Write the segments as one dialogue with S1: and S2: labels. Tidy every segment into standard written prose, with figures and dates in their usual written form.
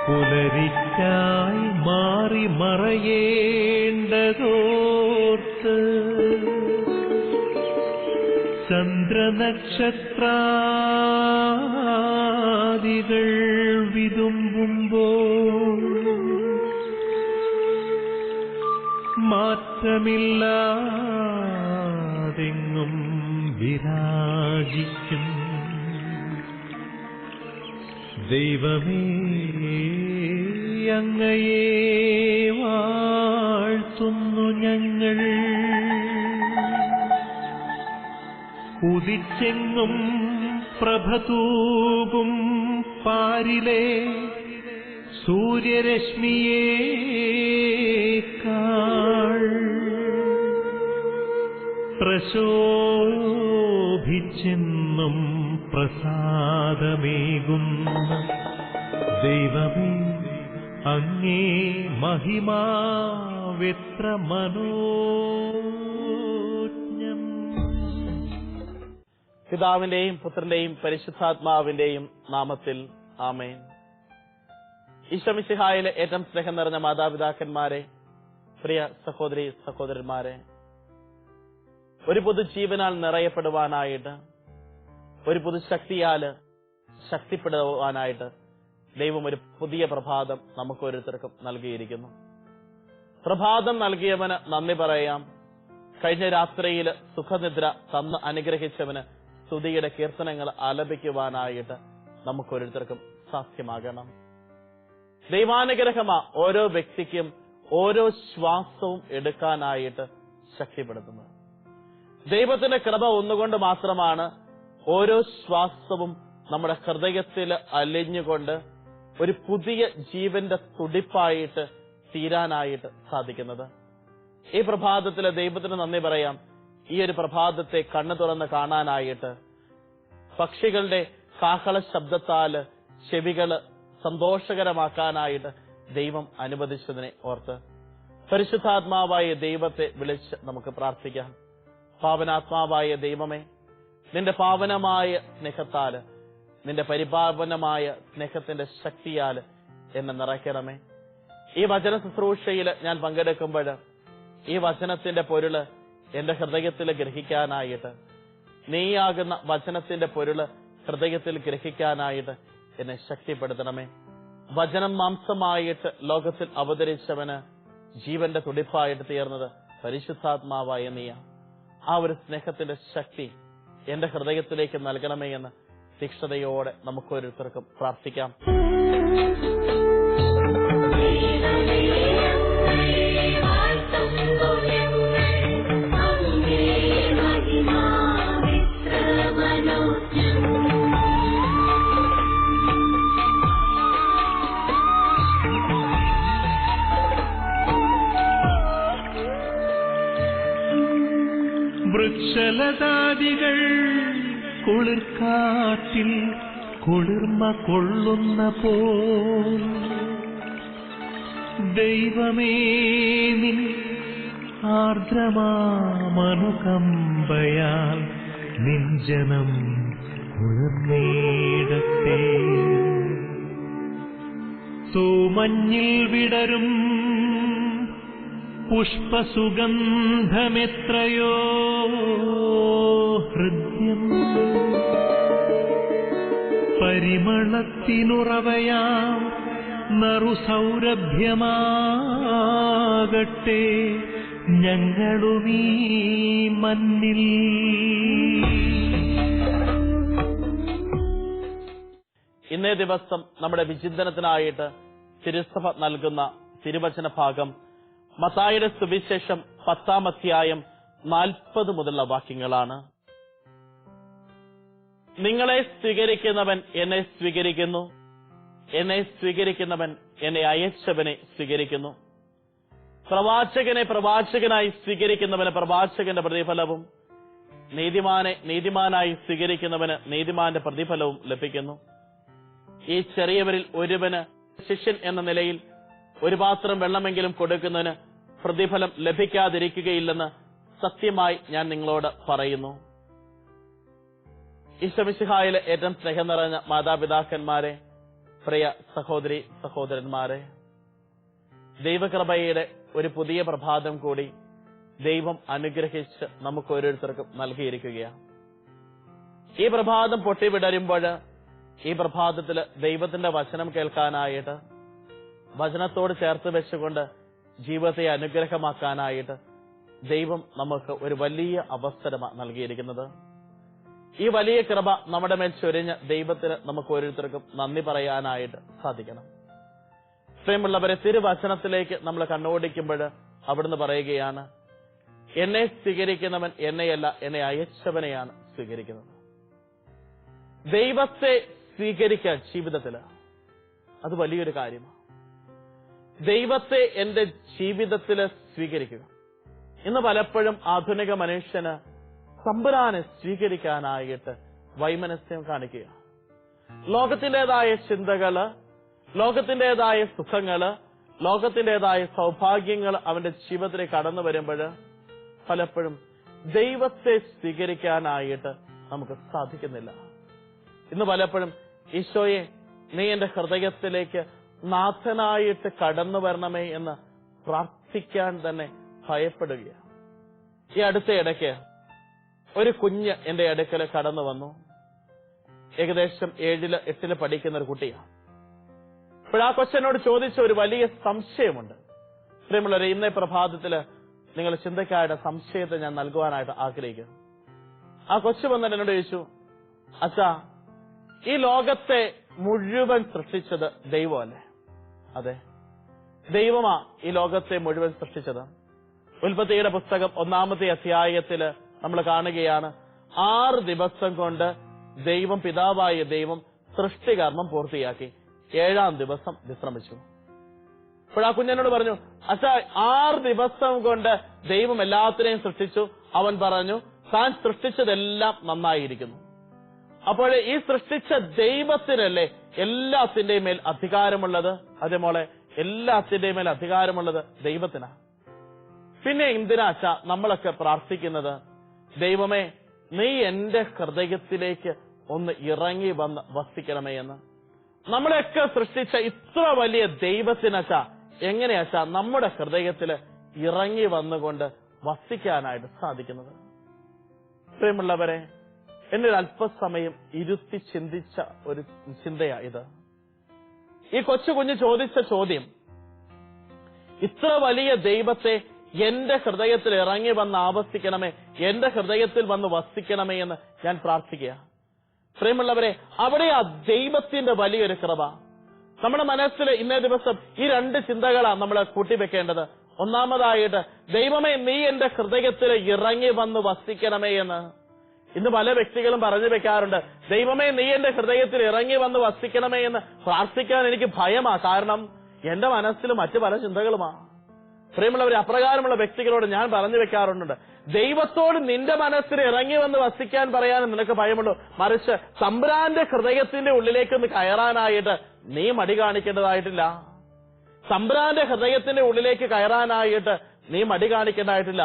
S1: പുലരിക്കായി മാറി മറയേണ്ടതോർത്ത് ചന്ദ്രനക്ഷത്രാദികൾ വിതുമ്പുമ്പോൾ മാറ്റമില്ലാതെങ്ങും വിരാജിക്കും ദൈവമേ, അങ്ങയെ വാഴ്ത്തുന്നു ഞങ്ങൾ. ഉദിച്ചെങ്ങും പ്രഭതൂകും പാരിലെ സൂര്യരശ്മിയേക്കാൾ പ്രശോഭിച്ചെന്നും പ്രസാദമേകുന്ന ദൈവമേ, അങ്ങേ മഹിമാവെത്ര മനോജ്ഞം.
S2: പിതാവിന്റെയും പുത്രന്റെയും പരിശുദ്ധാത്മാവിന്റെയും നാമത്തിൽ ആമേൻ. ഈശോമിശിഹായിലെ ഏറ്റവും സ്നേഹം നിറഞ്ഞ മാതാപിതാക്കന്മാരെ, പ്രിയ സഹോദരി സഹോദരന്മാരെ, ഒരു പുതുജീവനാൽ നിറയപ്പെടുവാനായിട്ട്, ഒരു പുതുശക്തിയാൽ ശക്തിപ്പെടുവാനായിട്ട് ദൈവം ഒരു പുതിയ പ്രഭാതം നമുക്ക് ഓരോരുത്തർക്കും നൽകിയിരിക്കുന്നു. പ്രഭാതം നൽകിയവന് നന്ദി പറയാം. കഴിഞ്ഞ രാത്രിയിൽ സുഖനിദ്ര തന്ന് അനുഗ്രഹിച്ചവന് സ്തുതിയുടെ കീർത്തനങ്ങൾ ആലപിക്കുവാനായിട്ട് നമുക്ക് ഓരോരുത്തർക്കും സാധ്യമാകണം. ദൈവാനുഗ്രഹമാ ഓരോ വ്യക്തിക്കും ഓരോ ശ്വാസവും എടുക്കാനായിട്ട് ശക്തിപ്പെടുത്തുന്നത്. ദൈവത്തിന്റെ കൃപ ഒന്നുകൊണ്ട് മാത്രമാണ് ഓരോ ശ്വാസവും നമ്മുടെ ഹൃദയത്തിൽ അലിഞ്ഞുകൊണ്ട് ഒരു പുതിയ ജീവന്റെ തുടിപ്പായിട്ട് തീരാനായിട്ട് സാധിക്കുന്നത്. ഈ പ്രഭാതത്തിലെ ദൈവത്തിന് നന്ദി പറയാം. ഈ ഒരു പ്രഭാതത്തെ കണ്ണു തുറന്ന് കാണാനായിട്ട് പക്ഷികളുടെ കാഹള ശബ്ദത്താല് ചെവികള് സന്തോഷകരമാക്കാനായിട്ട് ദൈവം അനുവദിച്ചതിനെ ഓർത്ത് പരിശുദ്ധാത്മാവായ ദൈവത്തെ വിളിച്ച് നമുക്ക് പ്രാർത്ഥിക്കാം. പാവനാത്മാവായ ദൈവമേ, നിന്റെ പാവനമായ സ്നേഹത്താല്, നിന്റെ പരിപാവനമായ സ്നേഹത്തിന്റെ ശക്തിയാല് എന്നെ നിറയ്ക്കണമേ. ഈ വചന ശുശ്രൂഷയിൽ ഞാൻ പങ്കെടുക്കുമ്പോൾ ഈ വചനത്തിന്റെ പൊരുള് എന്റെ ഹൃദയത്തിൽ ഗ്രഹിക്കാനായിട്ട്, നീയാകുന്ന വചനത്തിന്റെ പൊരുള് ഹൃദയത്തിൽ ഗ്രഹിക്കാനായിട്ട് എന്നെ ശക്തിപ്പെടുത്തണമേ. വചനം മാംസമായിട്ട് ലോകത്തിൽ അവതരിച്ചവന് ജീവന്റെ തുടിപ്പായിട്ട് തീർന്നത് പരിശുദ്ധാത്മാവായ നീയ. ആ ഒരു സ്നേഹത്തിന്റെ ശക്തി എന്റെ ഹൃദയത്തിലേക്ക് നൽകണമേ എന്ന് തീക്ഷ്ണതയോടെ നമുക്ക് ഓരോരുത്തർക്കും പ്രാർത്ഥിക്കാം.
S1: വൃക്ഷലതാദികൾ കുളിർക്കാറ്റിൽ കുളിർമ കൊള്ളുന്ന പോൽ ദൈവമേ, നിൻ ആർദ്രമാമനുകമ്പയാൽ നിൻ ജനം കുളിർന്നേടട്ടെ. തൂമഞ്ഞിൽ വിടരും പുഷ്പസുഗന്ധമെത്രയോ ഹൃദ്യം, പരിമളത്തിനുറവയാം നറുസൗരഭ്യമാകട്ടെ ഞങ്ങളുമീ മണ്ണിൽ.
S2: ഇന്നേ ദിവസം നമ്മുടെ വിചിന്തനത്തിനായിട്ട് തിരുസഭ നൽകുന്ന തിരുവചന ഭാഗം മത്തായിയുടെ സുവിശേഷം 10-ാം അധ്യായം 40 മുതലുള്ള വാക്യങ്ങളാണ്. നിങ്ങളെ സ്വീകരിക്കുന്നവൻ എന്നെ സ്വീകരിക്കുന്നു, എന്നെ സ്വീകരിക്കുന്നവൻ എന്നെ അയച്ചവനെ സ്വീകരിക്കുന്നു. പ്രവാചകനെ പ്രവാചകനായി സ്വീകരിക്കുന്നവന് പ്രവാചകന്റെ പ്രതിഫലവും, നീതിമാനെ നീതിമാനായി സ്വീകരിക്കുന്നവന് നീതിമാന്റെ പ്രതിഫലവും ലഭിക്കുന്നു. ഈ ചെറിയവരിൽ ഒരുവന് ശിഷ്യൻ എന്ന നിലയിൽ ഒരു പാത്രം വെള്ളമെങ്കിലും കൊടുക്കുന്നതിന് പ്രതിഫലം ലഭിക്കാതിരിക്കുകയില്ലെന്ന് സത്യമായി ഞാൻ നിങ്ങളോട് പറയുന്നു. ഈശോമിശിഹായിലെ ഏറ്റവും സ്നേഹം നിറഞ്ഞ മാതാപിതാക്കന്മാരെ, പ്രിയ സഹോദരി സഹോദരന്മാരെ, ദൈവകൃപയുടെ ഒരു പുതിയ പ്രഭാതം കൂടി ദൈവം അനുഗ്രഹിച്ച് നമുക്ക് ഓരോരുത്തർക്കും നൽകിയിരിക്കുകയാണ്. ഈ പ്രഭാതം പൊട്ടിവിടരുമ്പോൾ ഈ പ്രഭാതത്തിൽ ദൈവത്തിന്റെ വചനം കേൾക്കാനായിട്ട്, വചനത്തോട് ചേർത്ത് വെച്ചുകൊണ്ട് ജീവിതത്തെ അനുഗ്രഹമാക്കാനായിട്ട് ദൈവം നമുക്ക് ഒരു വലിയ അവസരമാണ് നൽകിയിരിക്കുന്നത്. ഈ വലിയ കൃപ നമ്മുടെ മേൽ ചൊരിഞ്ഞ ദൈവത്തിന് നമുക്ക് ഓരോരുത്തർക്കും നന്ദി പറയാനായിട്ട് സാധിക്കണം. പ്രിയമുള്ളവരെ, തിരുവചനത്തിലേക്ക് നമ്മൾ കണ്ണോടിക്കുമ്പോൾ അവിടുന്ന് പറയുകയാണ്, എന്നെ സ്വീകരിക്കുന്നവൻ എന്നെയല്ല, എന്നെ അയച്ചവനെയാണ് സ്വീകരിക്കുന്നത്. ദൈവത്തെ സ്വീകരിക്കാൻ ജീവിതത്തില് അത് വലിയൊരു കാര്യമാണ്. ദൈവത്തെ എന്റെ ജീവിതത്തിൽ സ്വീകരിക്കുക. ഇന്ന് പലപ്പോഴും ആധുനിക മനുഷ്യന് തമ്പുരാനെ സ്വീകരിക്കാനായിട്ട് വൈമനസ്യം കാണിക്കുക. ലോകത്തിൻ്റെതായ ചിന്തകള്, ലോകത്തിൻ്റെതായ സുഖങ്ങള്, ലോകത്തിൻ്റെതായ സൗഭാഗ്യങ്ങൾ അവന്റെ ജീവിതത്തിലേക്ക് കടന്നു വരുമ്പോൾ പലപ്പോഴും ദൈവത്തെ സ്വീകരിക്കാനായിട്ട് നമുക്ക് സാധിക്കുന്നില്ല. ഇന്ന് പലപ്പോഴും ഈശോയെ, നീ എന്റെ ഹൃദയത്തിലേക്ക് നാഥനായിട്ട് കടന്നു വരണമേ എന്ന് പ്രാർത്ഥിക്കാൻ തന്നെ ഭയപ്പെടുകയാണ്. ഈ അടുത്ത ഇടയ്ക്ക് ഒരു കുഞ്ഞ് എന്റെ അടുക്കൽ കടന്നു വന്നു. ഏകദേശം 7, 8 പഠിക്കുന്ന ഒരു കുട്ടിയാണ്. ഇപ്പോഴാ കൊച്ചനോട് ചോദിച്ച ഒരു വലിയ സംശയമുണ്ട്. പ്രിയമുള്ളവരെ, ഇന്നേ പ്രഭാതത്തില് നിങ്ങൾ ചിന്തക്കാരുടെ സംശയത്തെ ഞാൻ നൽകുവാനായിട്ട് ആഗ്രഹിക്കുന്നു. ആ കൊച്ചു വന്നിട്ട് എന്നോട് ചോദിച്ചു, അച്ഛാ, ഈ ലോകത്തെ മുഴുവൻ സൃഷ്ടിച്ചത് ദൈവമല്ലേ? അതെ, ദൈവമാ ഈ ലോകത്തെ മുഴുവൻ സൃഷ്ടിച്ചത്. ഉൽപ്പത്തിയുടെ പുസ്തകം 1-ാമത്തെ അധ്യായത്തില് നമ്മൾ കാണുകയാണ്, 6 ദിവസം കൊണ്ട് ദൈവം, പിതാവായ ദൈവം സൃഷ്ടികർമ്മം പൂർത്തിയാക്കി 7-ാം ദിവസം വിശ്രമിച്ചു. ഇപ്പോഴാ കുഞ്ഞനോട് പറഞ്ഞു, അച്ഛാ, 6 ദിവസം കൊണ്ട് ദൈവം എല്ലാത്തിനെയും സൃഷ്ടിച്ചു. അവൻ പറഞ്ഞു, താൻ സൃഷ്ടിച്ചതെല്ലാം നന്നായിരിക്കുന്നു. അപ്പോൾ ഈ സൃഷ്ടിച്ച ദൈവത്തിനല്ലേ എല്ലാത്തിന്റെയും മേൽ അധികാരമുള്ളത്? അതേ മോളെ, എല്ലാത്തിന്റെയും മേൽ അധികാരമുള്ളത് ദൈവത്തിനാ. പിന്നെ എന്തിനാ അച്ഛാ നമ്മളൊക്കെ പ്രാർത്ഥിക്കുന്നത്, ദൈവമേ, നീ എന്റെ ഹൃദയത്തിലേക്ക് ഒന്ന് ഇറങ്ങി വന്ന് വസിക്കണമേ എന്ന്? നമ്മളെയൊക്കെ സൃഷ്ടിച്ച ഇത്ര വലിയ ദൈവത്തിനച്ഛാ എങ്ങനെയാച്ചാ നമ്മുടെ ഹൃദയത്തിൽ ഇറങ്ങി വന്നുകൊണ്ട് വസിക്കാനായിട്ട് സാധിക്കുന്നത്? പ്രിയമുള്ളവരെ, എന്നെ ഒരു അല്പസമയം ഇരുത്തി ചിന്തിച്ച ഒരു ചിന്തയാ ഇത്. ഈ കൊച്ചു കുഞ്ഞ് ചോദിച്ച ചോദ്യം, ഇത്ര വലിയ ദൈവത്തെ എന്റെ ഹൃദയത്തിൽ ഇറങ്ങി വന്ന് ആവസിക്കണമേ, എന്റെ ഹൃദയത്തിൽ വന്ന് വസിക്കണമേ എന്ന് ഞാൻ പ്രാർത്ഥിക്കുക. പ്രിയമുള്ളവരെ, അവിടെയാ ദൈവത്തിന്റെ വലിയൊരു കൃപ. നമ്മുടെ മനസ്സിൽ ഇന്നേ ദിവസം ഈ 2 ചിന്തകളാണ് നമ്മൾ കൂട്ടിവെക്കേണ്ടത്. ഒന്നാമതായിട്ട്, ദൈവമേ, നീ എന്റെ ഹൃദയത്തിൽ ഇറങ്ങി വന്ന് വസിക്കണമേ എന്ന്. ഇന്ന് പല വ്യക്തികളും പറഞ്ഞു വെക്കാറുണ്ട്, ദൈവമേ, നീ എന്റെ ഹൃദയത്തിൽ ഇറങ്ങി വന്ന് വസിക്കണമേ എന്ന് പ്രാർത്ഥിക്കാൻ എനിക്ക് ഭയമാ, കാരണം എന്റെ മനസ്സിൽ മറ്റു പല ചിന്തകളുമാ. പ്രിയമുള്ളവരെ, അപ്രകാരമുള്ള വ്യക്തികളോട് ഞാൻ പറഞ്ഞു വെക്കാറുണ്ട്, ദൈവത്തോട് നിന്റെ മനസ്സിൽ ഇറങ്ങി വന്ന് വസിക്കാൻ പറയാനും നിനക്ക് ഭയമുള്ളൂ. മറിച്ച് തമ്പുരാന്റെ ഹൃദയത്തിന്റെ ഉള്ളിലേക്കൊന്ന് കയറാനായിട്ട് നീ മടി കാണിക്കേണ്ടതായിട്ടില്ല. തമ്പുരാന്റെ ഹൃദയത്തിന്റെ ഉള്ളിലേക്ക് കയറാനായിട്ട് നീ മടി കാണിക്കേണ്ടതായിട്ടില്ല.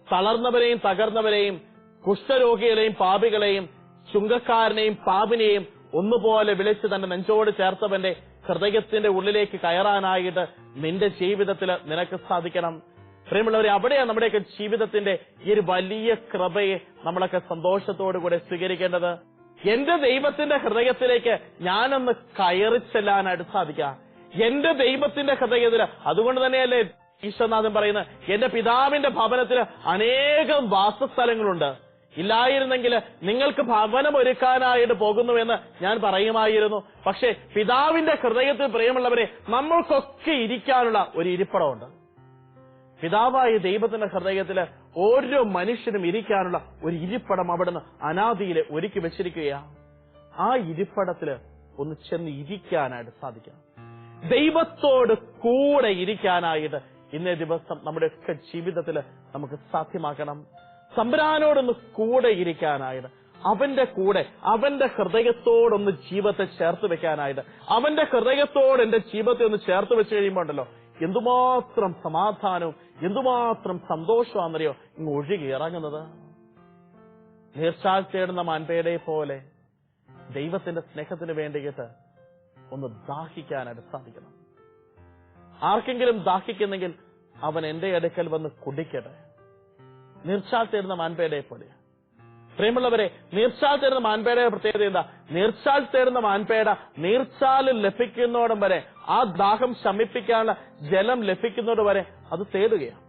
S2: തളർന്നവരെയും തകർന്നവരെയും കുഷ്ഠരോഗികളെയും പാപികളെയും ചുങ്കക്കാരനെയും പാപിനെയും ഒന്നുപോലെ വിളിച്ച് തന്റെ നെഞ്ചോട് ചേർത്തവന്റെ ഹൃദയത്തിന്റെ ഉള്ളിലേക്ക് കയറാനായിട്ട് നിന്റെ ജീവിതത്തിൽ നിനക്ക് സാധിക്കണം. പ്രിയമുള്ളവരെ, അവിടെയാണ് നമ്മുടെയൊക്കെ ജീവിതത്തിന്റെ ഈ ഒരു വലിയ കൃപയെ നമ്മളൊക്കെ സന്തോഷത്തോടു കൂടെ സ്വീകരിക്കേണ്ടത്. എന്റെ ദൈവത്തിന്റെ ഹൃദയത്തിലേക്ക് ഞാനൊന്ന് കയറി ചെല്ലാനായിട്ട് സാധിക്കാം. എന്റെ ദൈവത്തിന്റെ ഹൃദയത്തിൽ, അതുകൊണ്ട് തന്നെയല്ലേ ഈശ്വരനാഥൻ പറയുന്നത്, എന്റെ പിതാവിന്റെ ഭവനത്തിൽ അനേകം വാസസ്ഥലങ്ങളുണ്ട്, ഇല്ലായിരുന്നെങ്കിൽ നിങ്ങൾക്ക് ഭവനം ഒരുക്കാനായിട്ട് പോകുന്നുവെന്ന് ഞാൻ പറയുമായിരുന്നു. പക്ഷെ പിതാവിന്റെ ഹൃദയത്തിൽ, പ്രിയമുള്ളവരെ, നമ്മൾക്കൊക്കെ ഇരിക്കാനുള്ള ഒരു ഇരിപ്പിടമുണ്ട്. പിതാവായ ദൈവത്തിന്റെ ഹൃദയത്തില് ഓരോ മനുഷ്യനും ഇരിക്കാനുള്ള ഒരു ഇരിപ്പിടം അവിടുന്ന് അനാദിയിലെ ഒരുക്കി വെച്ചിരിക്കുകയാണ്. ആ ഇരിപ്പിടത്തില് ഒന്ന് ചെന്ന് ഇരിക്കാനായിട്ട് സാധിക്കാം. ദൈവത്തോട് കൂടെ ഇരിക്കാനായിട്ട് ഇന്നേ ദിവസം നമ്മുടെയൊക്കെ ജീവിതത്തിൽ നമുക്ക് സാധ്യമാക്കണം. തമ്പുരാനോടൊന്ന് കൂടെ ഇരിക്കാനായിട്ട്, അവന്റെ കൂടെ, അവന്റെ ഹൃദയത്തോടൊന്ന് ജീവിതത്തെ ചേർത്ത് വെക്കാനായിട്ട്, അവന്റെ ഹൃദയത്തോട് എന്റെ ജീവിതത്തെ ഒന്ന് ചേർത്ത് വെച്ച് കഴിയുമ്പോൾ ഉണ്ടല്ലോ, എന്തുമാത്രം സമാധാനവും എന്തുമാത്രം സന്തോഷമാണെന്നറിയോ ഇങ്ങ് ഒഴുകി ഇറങ്ങുന്നത്. നീർച്ചാൽ തേടുന്ന മാൻപേടയെ പോലെ ദൈവത്തിന്റെ സ്നേഹത്തിന് വേണ്ടിയിട്ട് ഒന്ന് ദാഹിക്കാനായിട്ട് സാധിക്കണം. ആർക്കെങ്കിലും ദാഹിക്കുന്നെങ്കിൽ അവൻ എന്റെ അടുക്കൽ വന്ന് കുടിക്കട്ടെ. നീർച്ചാൽ തേടുന്ന മാൻപേടയെ പോലെ. പ്രിയമുള്ളവരെ, നീർച്ചാൽ തേടുന്ന മാൻപേടയുടെ പ്രത്യേകത എന്താ? നീർച്ചാൽ തേടുന്ന മാൻപേട നീർച്ചാലിൽ ലഭിക്കുന്നതോടും വരെ, ആ ദാഹം ശമിപ്പിക്കാനുള്ള ജലം ലഭിക്കുന്നതോട് വരെ അത് തേടുകയാണ്.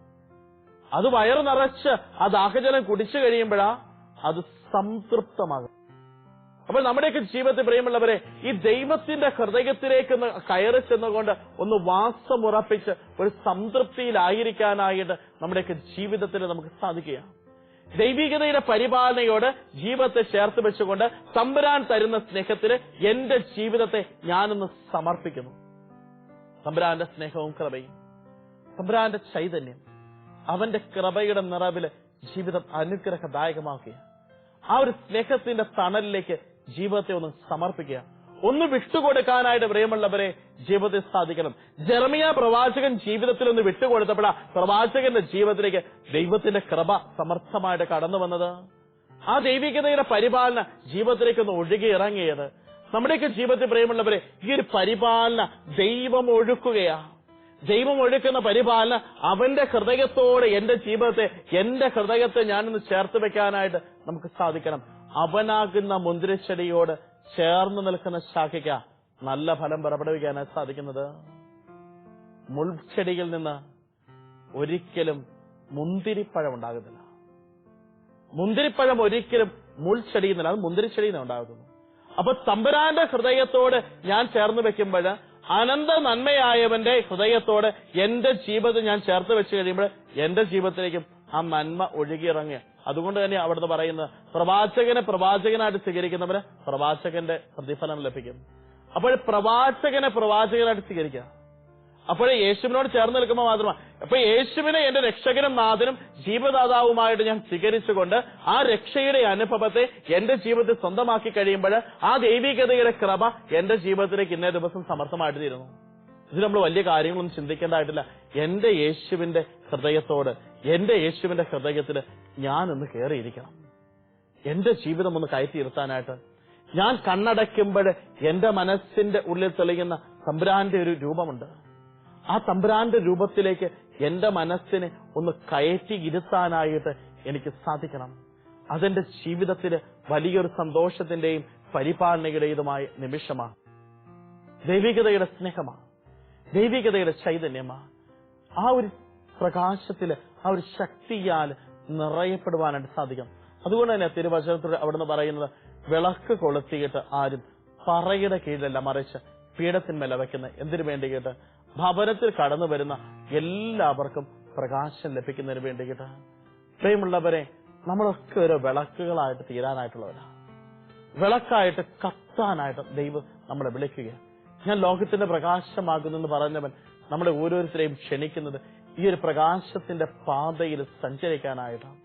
S2: അത് വയറ് നിറച്ച് ആ ദാഹജലം കുടിച്ചു കഴിയുമ്പോഴാ അത് സംതൃപ്തമാകും. അപ്പോൾ നമ്മുടെയൊക്കെ ജീവിതത്തിൽ പ്രിയമുള്ളവരെ, ഈ ദൈവത്തിന്റെ ഹൃദയത്തിലേക്ക് കയറി ചെന്നുകൊണ്ട് ഒന്ന് വാസമുറപ്പിച്ച് ഒരു സംതൃപ്തിയിലായിരിക്കാനായിട്ട് നമ്മുടെയൊക്കെ ജീവിതത്തിൽ നമുക്ക് സാധിക്കുക. ദൈവികതയുടെ പരിപാലനയോട് ജീവിതത്തെ ചേർത്ത് വെച്ചുകൊണ്ട് തമ്പുരാൻ തരുന്ന സ്നേഹത്തിന് എന്റെ ജീവിതത്തെ ഞാനൊന്ന് സമർപ്പിക്കുന്നു. തമ്പുരാന്റെ സ്നേഹവും കൃപയും, തമ്പുരാന്റെ ചൈതന്യം, അവന്റെ കൃപയുടെ നിറവില് ജീവിതം അനുഗ്രഹദായകമാക്കുക. ആ ഒരു സ്നേഹത്തിന്റെ തണലിലേക്ക് ജീവിതത്തെ ഒന്ന് സമർപ്പിക്കുക. ഒന്ന് വിട്ടുകൊടുക്കാനായിട്ട് പ്രിയമുള്ളവരെ ജീവിതത്തിൽ സാധിക്കണം. ജെറമിയ പ്രവാചകൻ ജീവിതത്തിൽ ഒന്ന് വിട്ടുകൊടുത്തപ്പോഴാ പ്രവാചകന്റെ ജീവിതത്തിലേക്ക് ദൈവത്തിന്റെ കൃപ സമർത്ഥമായിട്ട് കടന്നു വന്നത്. ആ ദൈവികതയുടെ പരിപാലന ജീവിതത്തിലേക്ക് ഒന്ന് ഒഴുകി ഇറങ്ങിയത്. നമ്മുടെയൊക്കെ ജീവിതത്തിൽ പ്രിയമുള്ളവരെ, ഈ ഒരു പരിപാലന ദൈവം ഒഴുക്കുകയാ. ദൈവം ഒഴുക്കുന്ന പരിപാലന അവന്റെ ഹൃദയത്തോടെ എന്റെ ജീവിതത്തെ, എന്റെ ഹൃദയത്തെ ഞാനൊന്ന് ചേർത്ത് വെക്കാനായിട്ട് നമുക്ക് സാധിക്കണം. അവനാകുന്ന മുന്തിരിച്ചെടിയോട് ചേർന്ന് നിൽക്കുന്ന ശാഖയ്ക്ക നല്ല ഫലം പുറപ്പെടുവിക്കാനായി സാധിക്കുന്നത്. മുൾച്ചെടിയിൽ നിന്ന് ഒരിക്കലും മുന്തിരിപ്പഴം ഉണ്ടാകുന്നില്ല. മുന്തിരിപ്പഴം ഒരിക്കലും മുൾച്ചെടിയിൽ നിന്നല്ല, അത് മുന്തിരിച്ചെടിയിൽ നിന്ന് ഉണ്ടാകുന്നു. അപ്പൊ തമ്പുരാന്റെ ഹൃദയത്തോട് ഞാൻ ചേർന്ന് വെക്കുമ്പോൾ, അനന്ത നന്മയായവന്റെ ഹൃദയത്തോട് എന്റെ ജീവിതം ഞാൻ ചേർത്ത് വെച്ച് കഴിയുമ്പോൾ എന്റെ ജീവിതത്തിലേക്കും ആ നന്മ ഒഴുകിയിറങ്ങുക. അതുകൊണ്ട് തന്നെ അവിടുന്ന് പറയുന്നത്, പ്രവാചകനെ പ്രവാചകനായിട്ട് സ്വീകരിക്കുന്നവന് പ്രവാചകന്റെ പ്രതിഫലം ലഭിക്കും. അപ്പോൾ പ്രവാചകനെ പ്രവാചകനായിട്ട് സ്വീകരിക്കുക. അപ്പോൾ യേശുവിനോട് ചേർന്ന് നിൽക്കുമ്പോൾ മാത്രമാണ്. അപ്പൊ യേശുവിനെ എന്റെ രക്ഷകനും നാഥനും ജീവദാതാവുമായിട്ട് ഞാൻ സ്വീകരിച്ചുകൊണ്ട് ആ രക്ഷയുടെ അനുഭവത്തെ എന്റെ ജീവിതത്തിൽ സ്വന്തമാക്കി കഴിയുമ്പോൾ ആ ദൈവികതയുടെ കൃപ എന്റെ ജീവിതത്തിലേക്ക് ഇന്നേ ദിവസം സമർത്ഥമായിട്ട് തീരുന്നു. ഇത് നമ്മൾ വലിയ കാര്യങ്ങളൊന്നും ചിന്തിക്കേണ്ടതായിട്ടില്ല. എന്റെ യേശുവിന്റെ ഹൃദയത്തോട്, എന്റെ യേശുവിന്റെ ഹൃദയത്തിൽ ഞാനൊന്ന് കയറിയിരിക്കണം. എന്റെ ജീവിതം ഒന്ന് കയറ്റിയിരുത്താനായിട്ട് ഞാൻ കണ്ണടയ്ക്കുമ്പോൾ എന്റെ മനസ്സിന്റെ ഉള്ളിൽ തെളിയുന്ന തമ്പുരാന്റെ ഒരു രൂപമുണ്ട്. ആ തമ്പുരാന്റെ രൂപത്തിലേക്ക് എന്റെ മനസ്സിനെ ഒന്ന് കയറ്റി ഇരുത്താനായിട്ട് എനിക്ക് സാധിക്കണം. അതെന്റെ ജീവിതത്തില് വലിയൊരു സന്തോഷത്തിന്റെയും പരിപാലനയുടേതുമായ നിമിഷമാണ്. ദൈവികതയുടെ സ്നേഹമാണ്, ദൈവികതയുടെ ചൈതന്യമാണ്. ആ ഒരു പ്രകാശത്തില്, ആ ഒരു ശക്തിയാൽ നിറയപ്പെടുവാനായിട്ട് സാധിക്കും. അതുകൊണ്ട് തന്നെ തിരുവചനത്തോടെ അവിടുന്ന് പറയുന്നത്, വിളക്ക് കൊളുത്തിയിട്ട് ആരും പറയുടെ കീഴിലല്ല, മറിച്ച് പീഠത്തിന്മേല വയ്ക്കുന്ന. എന്തിനു വേണ്ടിയിട്ട്? ഭവനത്തിൽ കടന്നു വരുന്ന എല്ലാവർക്കും പ്രകാശം ലഭിക്കുന്നതിന് വേണ്ടിയിട്ട്. പ്രിയമുള്ളവരെ, നമ്മളൊക്കെ ഓരോ വിളക്കുകളായിട്ട് തീരാനായിട്ടുള്ളവരാണ്. വിളക്കായിട്ട് കത്താനായിട്ട് ദൈവം നമ്മളെ വിളിക്കുക. ഞാൻ ലോകത്തിന്റെ പ്രകാശമാകുന്നെന്ന് പറഞ്ഞവൻ നമ്മളെ ഓരോരുത്തരെയും ക്ഷണിക്കുന്നത് ഈ ഒരു പ്രകാശത്തിന്റെ പാതയിൽ സഞ്ചരിക്കാനായിട്ടാണ്.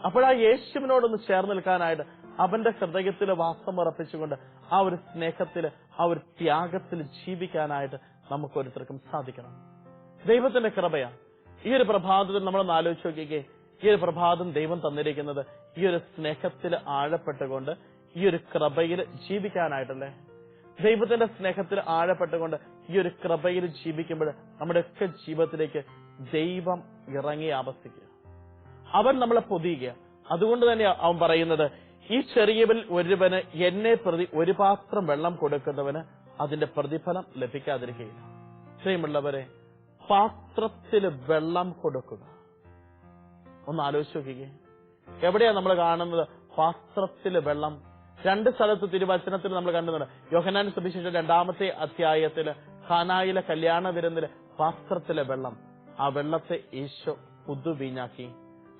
S2: അപ്പോഴാ യേശുവിനോടൊന്ന് ചേർന്ന് നിൽക്കാനായിട്ട്, അവന്റെ ഹൃദയത്തിൽ വാസമുറപ്പിച്ചുകൊണ്ട് ആ ഒരു സ്നേഹത്തിൽ, ആ ഒരു ത്യാഗത്തിൽ ജീവിക്കാനായിട്ട് നമുക്കൊരുത്തർക്കും സാധിക്കണം. ദൈവത്തിന്റെ കൃപയാണ്. ഈ ഒരു പ്രഭാതത്തിൽ നമ്മളൊന്ന് ആലോചിച്ച് നോക്കിക്കേ. ഈ ഒരു പ്രഭാതം ദൈവം തന്നിരിക്കുന്നത് ഈ ഒരു സ്നേഹത്തിൽ ആഴപ്പെട്ടുകൊണ്ട് ഈ ഒരു കൃപയിൽ ജീവിക്കാനായിട്ടല്ലേ? ദൈവത്തിന്റെ സ്നേഹത്തിൽ ആഴപ്പെട്ടുകൊണ്ട് ഈ ഒരു കൃപയിൽ ജീവിക്കുമ്പോൾ നമ്മുടെയൊക്കെ ജീവിതത്തിലേക്ക് ദൈവം ഇറങ്ങി ആവസിക്കുക. അവൻ നമ്മളെ പൊതിയുക. അതുകൊണ്ട് തന്നെ അവൻ പറയുന്നത്, ഈ ചെറിയവരിൽ ഒരുവന് എന്നെ പ്രതി ഒരു പാത്രം വെള്ളം കൊടുക്കുന്നവന് അതിന്റെ പ്രതിഫലം ലഭിക്കാതിരിക്കുകയില്ല. പ്രിയമുള്ളവരെ, പാത്രത്തിൽ വെള്ളം കൊടുക്കുക. ഒന്ന് ആലോചിച്ച് നോക്കിക്കേ. എവിടെയാ നമ്മൾ കാണുന്നത് പാത്രത്തിൽ വെള്ളം? രണ്ട് സ്ഥലത്ത് തിരുവചനത്തിൽ നമ്മൾ കണ്ടുന്നുണ്ട്. യോഹന്നാൻ സുവിശേഷം 2-ാമത്തെ അധ്യായത്തില് ഖാനായിലെ കല്യാണ വിരുന്നില് പാത്രത്തിലെ വെള്ളം, ആ വെള്ളത്തെ ഈശോ പുതുവീഞ്ഞാക്കി.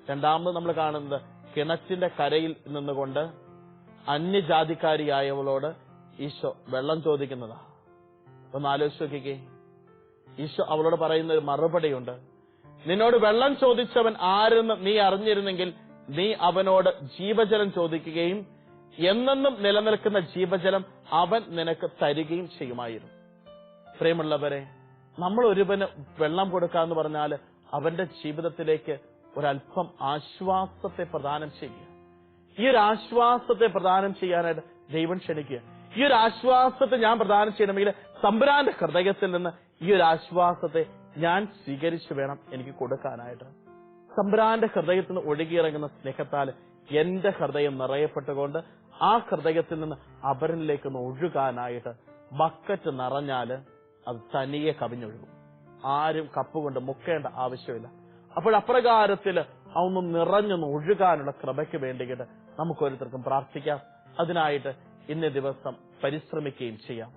S2: രണ്ടാമത് നമ്മൾ കാണുന്നത് കിണറ്റിന്റെ കരയിൽ നിന്നുകൊണ്ട് അന്യജാതിക്കാരിയായവളോട് ഈശോ വെള്ളം ചോദിക്കുന്നതാ. ഒന്ന് ആലോചിച്ച് നോക്കിക്കേ. ഈശോ അവളോട് പറയുന്ന ഒരു മറുപടിയുണ്ട്. നിന്നോട് വെള്ളം ചോദിച്ചവൻ ആരെന്ന് നീ അറിഞ്ഞിരുന്നെങ്കിൽ നീ അവനോട് ജീവജലം ചോദിക്കുകയും എന്നെന്നും നിലനിൽക്കുന്ന ജീവജലം അവൻ നിനക്ക് തരികയും ചെയ്യുമായിരുന്നു. പ്രിയമുള്ളവരെ, നമ്മൾ ഒരുവന് വെള്ളം കൊടുക്കാന്ന് പറഞ്ഞാൽ അവന്റെ ജീവിതത്തിലേക്ക് ഒരല്പം ആശ്വാസത്തെ പ്രദാനം ചെയ്യുക. ഈ ഒരു ആശ്വാസത്തെ പ്രദാനം ചെയ്യാനായിട്ട് ദൈവം ക്ഷണിക്കുക. ഈ ഒരു ആശ്വാസത്തെ ഞാൻ പ്രദാനം ചെയ്യണമെങ്കിൽ തമ്പുരാന്റെ ഹൃദയത്തിൽ നിന്ന് ഈ ഒരു ആശ്വാസത്തെ ഞാൻ സ്വീകരിച്ചു വേണം എനിക്ക് കൊടുക്കാനായിട്ട്. തമ്പുരാന്റെ ഹൃദയത്തിൽ നിന്ന് ഒഴുകിയിറങ്ങുന്ന സ്നേഹത്താൽ എന്റെ ഹൃദയം നിറയപ്പെട്ടുകൊണ്ട് ആ ഹൃദയത്തിൽ നിന്ന് അപരനിലേക്ക് ഒന്ന് ഒഴുകാനായിട്ട് ബക്കറ്റ് നിറഞ്ഞാല് അത് തനിയെ കവിഞ്ഞൊഴുകും. ആരും കപ്പ് കൊണ്ട് മുക്കേണ്ട ആവശ്യമില്ല. അപ്പോൾ അപ്രകാരത്തിൽ അതൊന്നും നിറഞ്ഞൊന്ന് ഒഴുകാനുള്ള കൃപയ്ക്ക് വേണ്ടിയിട്ട് നമുക്കോരോരുത്തർക്കും പ്രാർത്ഥിക്കാം. അതിനായിട്ട് ഇന്നേ ദിവസം പരിശ്രമിക്കുകയും ചെയ്യാം.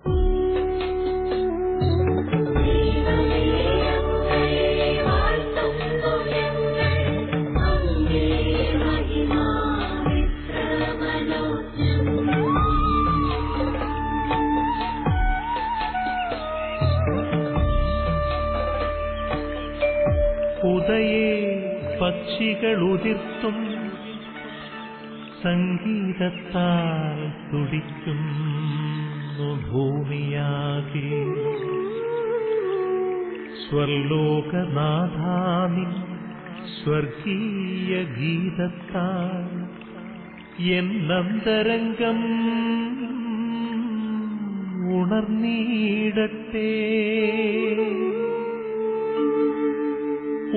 S1: ഉദയേ പക്ഷികളുതിർത്തും സംഗീതത്താൽ തുടിക്കുന്നു ഭൂമിയാകെ. സ്വർലോകനാഥാനി സ്വർഗീയ ഗീതത്താൽ എന്നന്തരംഗം ഉണർന്നീടട്ടെ.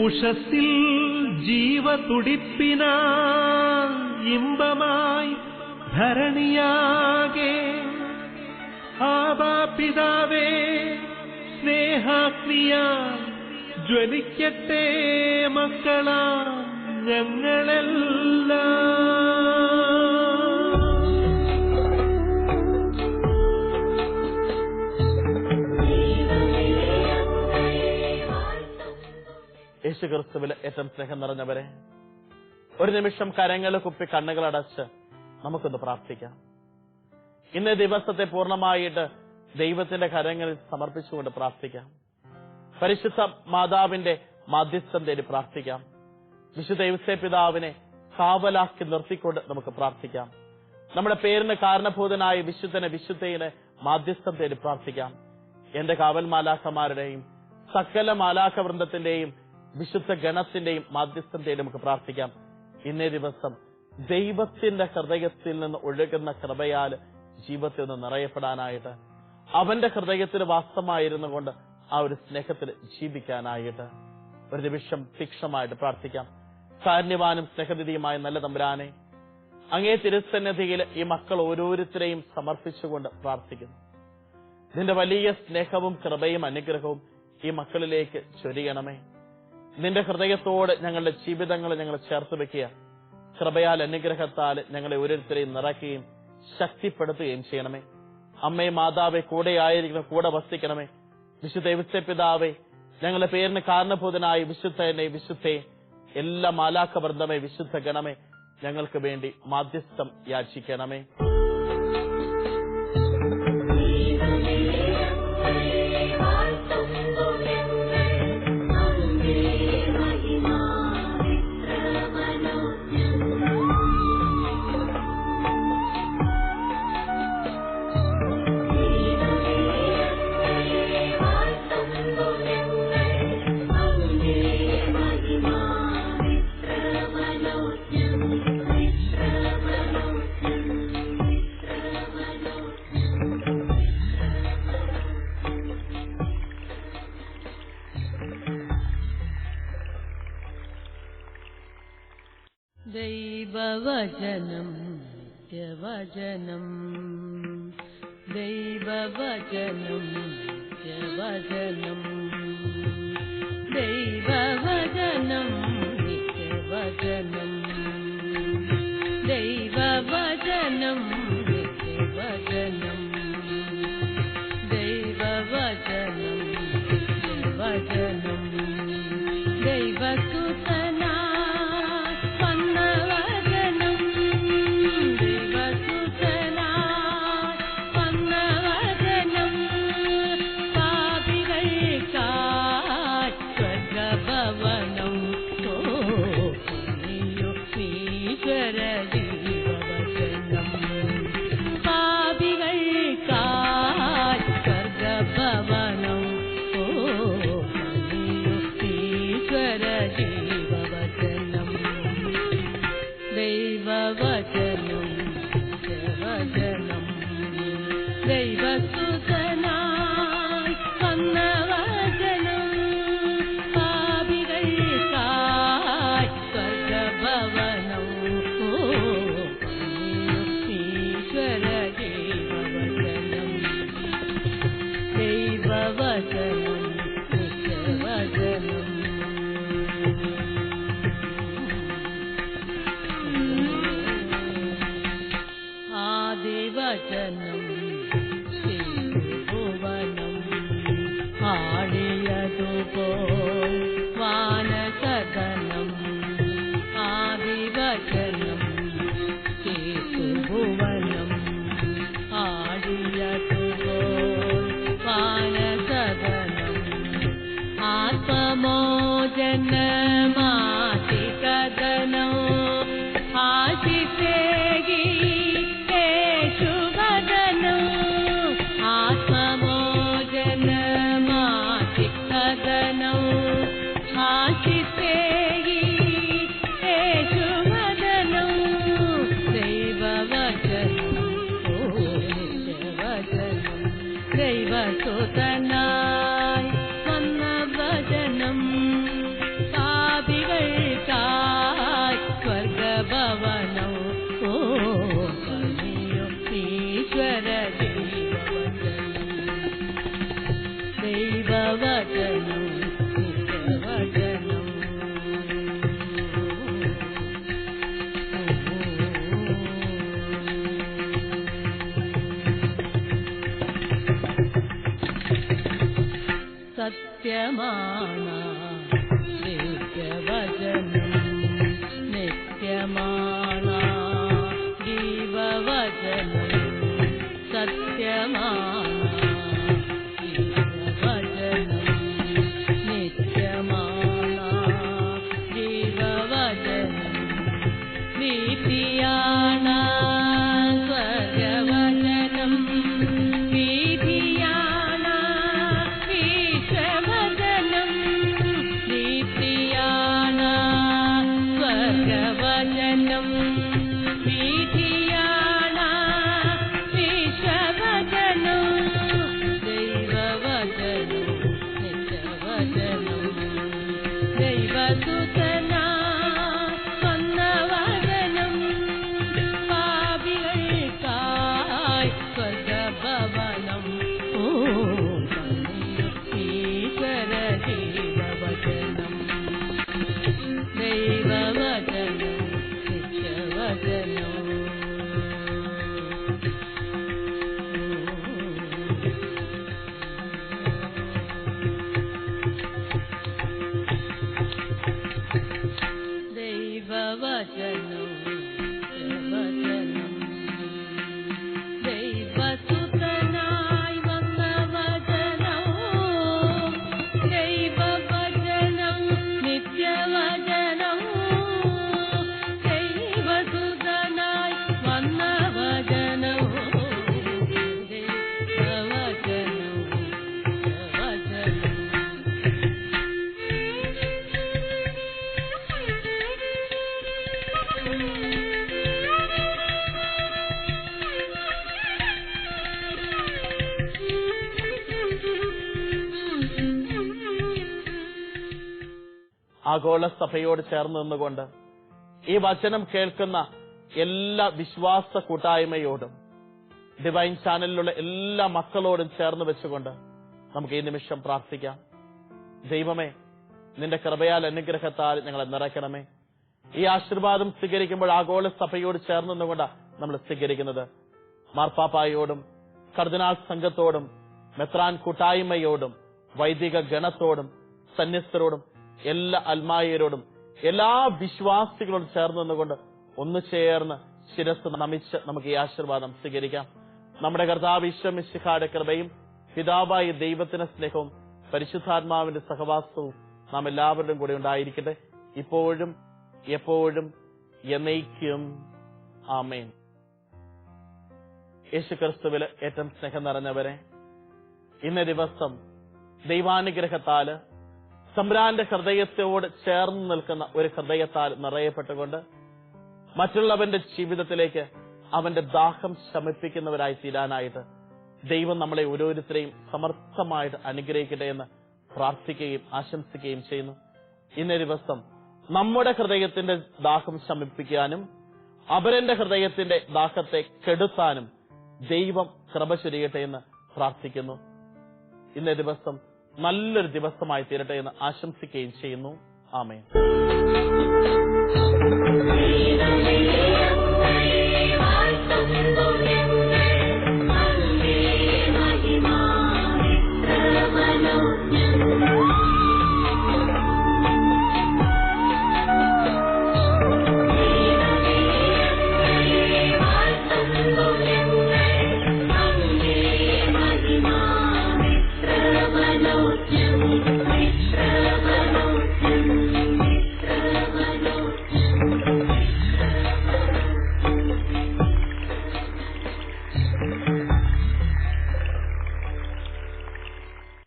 S1: ഉഷസ്സിൽ ജീവതുടിപ്പിനാ ഇമ്പമായി ധരണിയാകെ ആബാപിതാവേ സ്നേഹാഗ്നിയാ ജ്വലിക്കട്ടെ മക്കളാ ഞങ്ങളെല്ലാം.
S2: യേശുക്രിസ്തുവിൽ ഏറ്റവും സ്നേഹം നിറഞ്ഞവരെ, ഒരു നിമിഷം കരങ്ങൾ കുപ്പി കണ്ണുകളടച്ച് നമുക്കൊന്ന് പ്രാർത്ഥിക്കാം. ഇന്നേ ദിവസത്തെ പൂർണ്ണമായിട്ട് ദൈവത്തിന്റെ കരങ്ങളിൽ സമർപ്പിച്ചുകൊണ്ട് പ്രാർത്ഥിക്കാം. പരിശുദ്ധ മാതാവിന്റെ മാധ്യസ്ഥം തേടി പ്രാർത്ഥിക്കാം. വിശുദ്ധ യൗസേപ്പിതാവിനെ കാവലാക്കി നിർത്തിക്കൊണ്ട് നമുക്ക് പ്രാർത്ഥിക്കാം. നമ്മുടെ പേരിന് കാരണഭൂതനായ വിശുദ്ധനെ മാധ്യസ്ഥം തേടി പ്രാർത്ഥിക്കാം. എന്റെ കാവൽ മാലാഖമാരുടെയും സകല മാലാഖ വൃന്ദത്തിന്റെയും വിശുദ്ധ ഗണത്തിന്റെയും മാധ്യസ്ഥം തേടി നമുക്ക് പ്രാർത്ഥിക്കാം. ഇന്നേ ദിവസം ദൈവത്തിന്റെ ഹൃദയത്തിൽ നിന്ന് ഒഴുകുന്ന കൃപയാൽ ജീവിതത്തിൽ നിന്ന് നിറയപ്പെടാനായിട്ട്, അവന്റെ ഹൃദയത്തിൽ വാസ്തവമായിരുന്നു കൊണ്ട് ആ ഒരു സ്നേഹത്തിൽ ജീവിക്കാനായിട്ട് ഒരു നിമിഷം തീക്ഷണമായിട്ട് പ്രാർത്ഥിക്കാം. കാരുണ്യവാനും സ്നേഹനിധിയുമായ നല്ല തമ്പുരാനെ, അങ്ങേ തിരുസന്നിധിയിൽ ഈ മക്കൾ ഓരോരുത്തരെയും സമർപ്പിച്ചുകൊണ്ട് പ്രാർത്ഥിക്കുന്നു. നിന്റെ വലിയ സ്നേഹവും കൃപയും അനുഗ്രഹവും ഈ മക്കളിലേക്ക് ചൊരിയണമേ. നിന്റെ ഹൃദയത്തോട് ഞങ്ങളുടെ ജീവിതങ്ങളെ ഞങ്ങൾ ചേർത്ത് വെക്കുക. കൃപയാൽ അനുഗ്രഹത്താൽ ഞങ്ങളെ ഓരോരുത്തരെയും നിറയ്ക്കുകയും ശക്തിപ്പെടുത്തുകയും ചെയ്യണമേ. അമ്മയെ മാതാവെ കൂടെ ആയിരിക്കണം, കൂടെ വസിക്കണമേ. വിശുദ്ധ യൗസേപ്പിതാവേ, ഞങ്ങളുടെ പേരിന് കാരണഭൂതനായ വിശുദ്ധയെ എല്ലാ മാലാഖ വൃന്ദമേ, വിശുദ്ധ ഗണമേ, ഞങ്ങൾക്ക് വേണ്ടി മാധ്യസ്ഥം യാചിക്കണമേ.
S3: ദൈവവചനം നിത്യവചനം, ദൈവവചനം നിത്യവചനം, ദൈവവചനം നിത്യവചനം, ദൈവവചനം നിത്യവചനം, ദൈവവചനം നിത്യവചനം, ദൈവസുതനാ ദൈവവചനം ഭുവനം ആടിയതുപോൽ വാനസദനം ആദിവചനം ഭുവനം ആടിയതുപോൽ വാനസദനം ആത്മമോചനമാതികദനം ആശിസേകി യേശുവദനം ആത്മമോചനമാതികദനം ആശിസേകി യേശുവദനം ദൈവവചനം നിത്യവചനം ദൈവസുതനായി വന്ന വചനം പാപികൾക്കായി സ്വർഗഭവനം പണിയും ഈശ്വര ദൈവവചനം നിത്യവചനം സത്യമാണ ദിവ്യവചനം നിത്യമാണ ജീവവചനം സത്യമാണ ജീവവചനം നിത്യമാണ ജീവവചനം നീതിയാണ സ്വർഗവചനം നീതിയാണ ഈശ്വരവചനം നീതിയാണ സ്വർഗവചനം നീതിയാണ ഈശ്വരവചനം ദൈവവചനം നിത്യവചനം ദൈവസുതനാ വന്ന വചനം പാപികൾക്കായി സ്വർഗഭവനം ഈശ്വര ദൈവവചനം ദൈവവചനം നിത്യവചനം ദൈവവചനം വചനം ദൈവസുതനായി വന്ന വചനം ദൈവവചനം നിത്യവചനം ദൈവസുതനായി വന്ന വചനം ദൈവവചനം വചനം
S2: ആഗോള സഭയോട് ചേർന്ന് നിന്നുകൊണ്ട് ഈ വചനം കേൾക്കുന്ന എല്ലാ വിശ്വാസ കൂട്ടായ്മയോടും ഡിവൈൻ ചാനലിലുള്ള എല്ലാ മക്കളോടും ചേർന്ന് വെച്ചുകൊണ്ട് നമുക്ക് ഈ നിമിഷം പ്രാർത്ഥിക്കാം. ദൈവമേ, നിന്റെ കൃപയാൽ അനുഗ്രഹത്താൽ ഞങ്ങളെ നിറയ്ക്കണമേ. ഈ ആശീർവാദം സ്വീകരിക്കുമ്പോൾ ആഗോള സഭയോട് ചേർന്ന് നിന്നുകൊണ്ട് നമ്മൾ സ്വീകരിക്കുന്നത് മാർപ്പാപ്പായോടും കർദിനാൾ സംഘത്തോടും മെത്രാൻ കൂട്ടായ്മയോടും വൈദിക ഗണത്തോടും സന്യസ്തരോടും എല്ലാ അൽമായരോടും എല്ലാ വിശ്വാസികളോടും ചേർന്ന് നിന്നുകൊണ്ട് ഒന്ന് ചേർന്ന് ശിരസ് നമിച്ച് നമുക്ക് ഈ ആശീർവാദം സ്വീകരിക്കാം. നമ്മുടെ കർത്താവ് ഈശോ മിശിഹായുടെ കൃപയും പിതാവായ ദൈവത്തിന്റെ സ്നേഹവും പരിശുദ്ധാത്മാവിന്റെ സഹവാസവും നാം എല്ലാവരുടെയും കൂടെ ഉണ്ടായിരിക്കട്ടെ, ഇപ്പോഴും എപ്പോഴും എന്നേക്കും. ആമേൻ. യേശുക്രിസ്തുവിൽ ഏറ്റവും സ്നേഹം നിറഞ്ഞവരെ, ഇന്നേ ദിവസം ദൈവാനുഗ്രഹത്താല് തമ്പുരാന്റെ ഹൃദയത്തോട് ചേർന്ന് നിൽക്കുന്ന ഒരു ഹൃദയത്താൽ നിറയപ്പെട്ടുകൊണ്ട് മറ്റുള്ളവന്റെ ജീവിതത്തിലേക്ക് അവന്റെ ദാഹം ശമിപ്പിക്കുന്നവരായി തീരാനായിട്ട് ദൈവം നമ്മളെ ഓരോരുത്തരെയും സമർത്ഥമായിട്ട് അനുഗ്രഹിക്കട്ടെ എന്ന് പ്രാർത്ഥിക്കുകയും ആശംസിക്കുകയും ചെയ്യുന്നു. ഇന്നേ ദിവസം നമ്മുടെ ഹൃദയത്തിന്റെ ദാഹം ശമിപ്പിക്കാനും അപരന്റെ ഹൃദയത്തിന്റെ ദാഹത്തെ കെടുത്താനും ദൈവം കൃപ ചൊരിയട്ടെ എന്ന് പ്രാർത്ഥിക്കുന്നു. ഇന്നേ ദിവസം നല്ലൊരു ദിവസമായി തീരട്ടെ എന്ന് ആശംസിക്കുകയും ചെയ്യുന്നു. ആമേൻ.